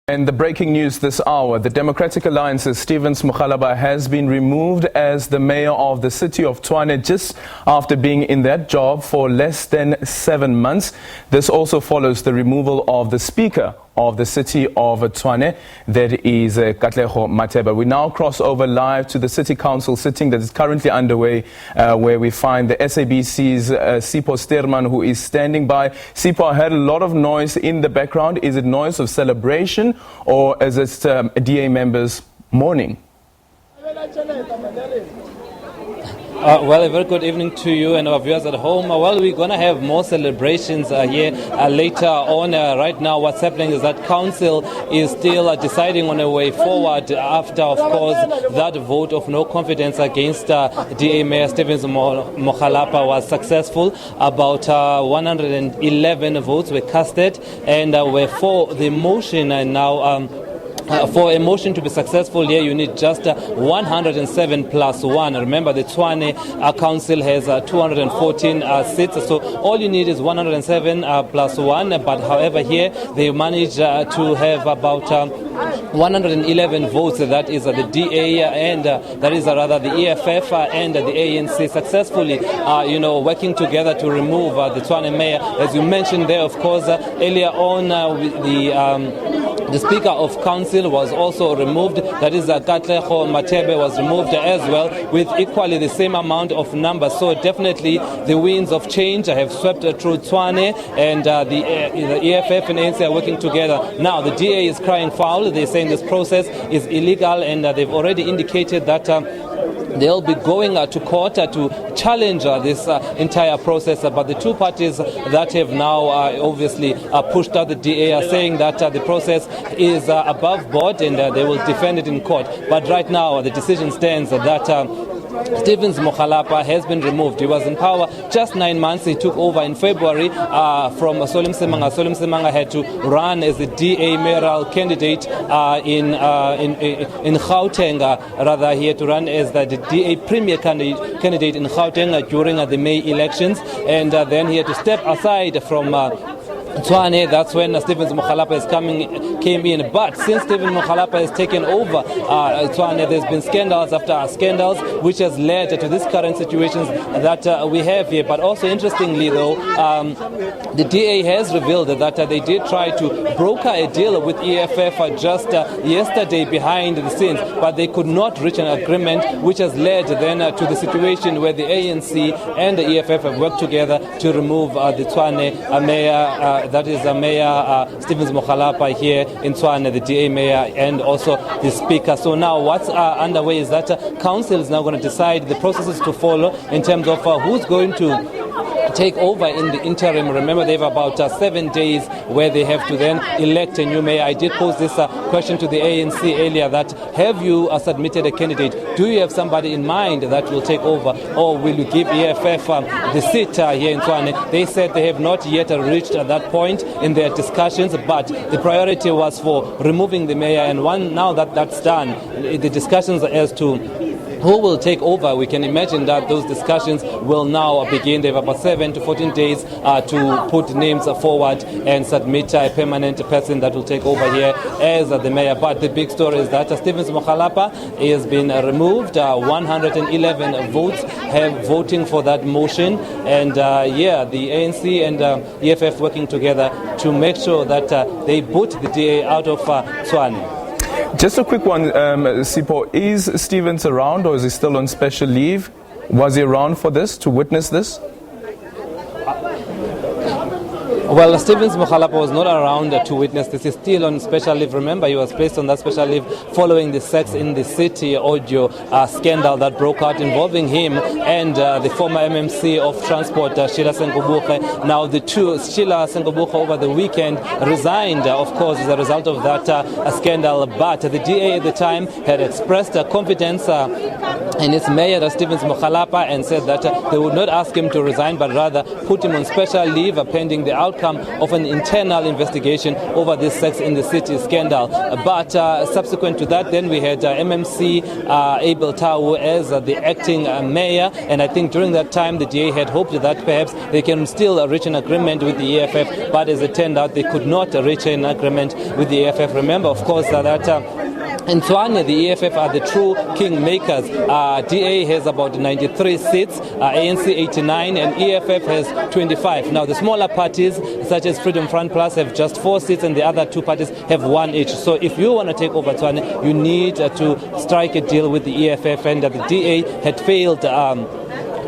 In the breaking news this hour, the Democratic Alliance's Stevens Mokgalapa has been removed as the mayor of the city of Tshwane just after being in that job for less than 7 months. This also follows the removal of the speaker of the city of Tshwane, that is Mateba. We now cross over live to the city council sitting that is currently underway, where we find the SABC's Sipho Stuurman, who is standing by. Sipho, I heard a lot of noise in the background. Is it noise of celebration or is it DA members mourning? Well, a very good evening to you and our viewers at home. Well, we're going to have more celebrations here later on. Right now, what's happening is that council is still deciding on a way forward after, of course, that vote of no confidence against DA Mayor Stevens Mokgalapa was successful. About 111 votes were casted and were for the motion, and now for a motion to be successful here, you need just 107 plus 1. Remember, the Tshwane council has 214 seats, so all you need is 107 plus 1. But however, here they managed to have about 111 votes. That is the DA and that is rather the EFF and the ANC successfully, working together to remove the Tshwane mayor. As you mentioned there, of course, earlier on, the Speaker of Council was also removed. That is, Mateba was removed as well, with equally the same amount of numbers. So definitely the winds of change have swept through Tshwane, and the EFF and ANC are working together. Now the DA is crying foul. They're saying this process is illegal, and they've already indicated that they'll be going to court to challenge this entire process. But the two parties that have now obviously pushed out the DA are saying that the process is above board and they will defend it in court. But right now the decision stands that Stevens Mokgalapa has been removed. He was in power just 9 months. He took over in February from Solim Semanga. Solim Semanga had to run as the DA mayoral candidate in Gauteng. Rather, he had to run as the DA premier candidate in Gauteng during the May elections, and then he had to step aside from Tshwane. That's when Stevens Mokgalapa came in. But since Stevens Mokgalapa has taken over Tshwane, there's been scandals after scandals, which has led to this current situations that we have here. But also interestingly, though, the DA has revealed that they did try to broker a deal with EFF just yesterday behind the scenes, but they could not reach an agreement, which has led then to the situation where the ANC and the EFF have worked together to remove the Tshwane mayor. That is Mayor Stevens Mokgalapa here in Tshwane, the DA mayor, and also the speaker. So now what's underway is that council is now going to decide the processes to follow in terms of who's going to take over in the interim. Remember, they have about 7 days where they have to then elect a new mayor. I did pose this question to the ANC earlier, that have you submitted a candidate? Do you have somebody in mind that will take over, or will you give EFF the seat here in Tshwane? They said they have not yet reached that point in their discussions, but the priority was for removing the mayor, and now that that's done, the discussions as to who will take over, we can imagine that those discussions will now begin. They have about 7 to 14 days to put names forward and submit a permanent person that will take over here as the mayor. But the big story is that Stevens Mokgalapa has been removed. 111 votes have voting for that motion, and the ANC and EFF working together to make sure that they put the DA out of Tshwane. Just a quick one, Sipho. Is Stevens around, or is he still on special leave? Was he around for this, to witness this? Well, Stevens Mokgalapa was not around to witness this. He's still on special leave. Remember, he was placed on that special leave following the Sex in the City audio scandal that broke out involving him and the former MMC of Transport, Sheila Sengobuche. Now, the two, Sheila Sengobuche, over the weekend resigned, of course, as a result of that scandal. But the DA at the time had expressed confidence in its mayor, Stevens Mokgalapa, and said that they would not ask him to resign, but rather put him on special leave pending the outcome outcome of an internal investigation over this Sex in the City scandal. But subsequent to that, then we had MMC Abel Tau as the acting mayor, and I think during that time the DA had hoped that perhaps they can still reach an agreement with the EFF, but as it turned out they could not reach an agreement with the EFF. Remember, of course, that in Tshwane, the EFF are the true kingmakers. DA has about 93 seats, ANC 89, and EFF has 25. Now, the smaller parties, such as Freedom Front Plus, have just 4 seats, and the other 2 parties have 1 each. So if you want to take over Tshwane, you need to strike a deal with the EFF, and the DA had failed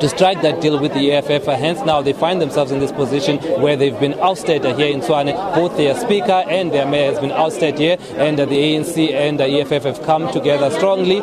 to strike that deal with the EFF. Hence now they find themselves in this position where they've been ousted here in Tshwane. Both their speaker and their mayor has been ousted here, and the ANC and the EFF have come together strongly.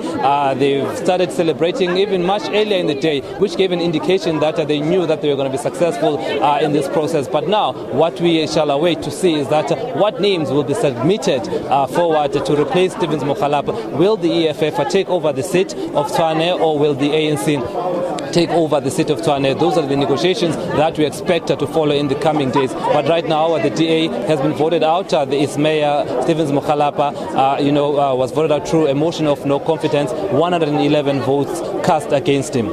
They've started celebrating even much earlier in the day, which gave an indication that they knew that they were going to be successful in this process. But now what we shall await to see is that what names will be submitted forward to replace Stevens Mokgalapa. Will the EFF take over the seat of Tshwane, or will the ANC take over the seat of Tshwane? Those are the negotiations that we expect to follow in the coming days. But right now, the DA has been voted out. Its mayor, Stevens Mokgalapa, was voted out through a motion of no confidence. 111 votes cast against him.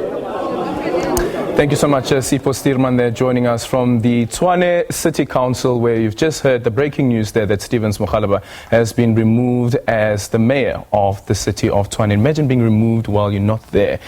Thank you so much, Sipho Stuurman, there joining us from the Tshwane City Council, where you've just heard the breaking news there that Stevens Mokgalapa has been removed as the mayor of the city of Tshwane. Imagine being removed while you're not there.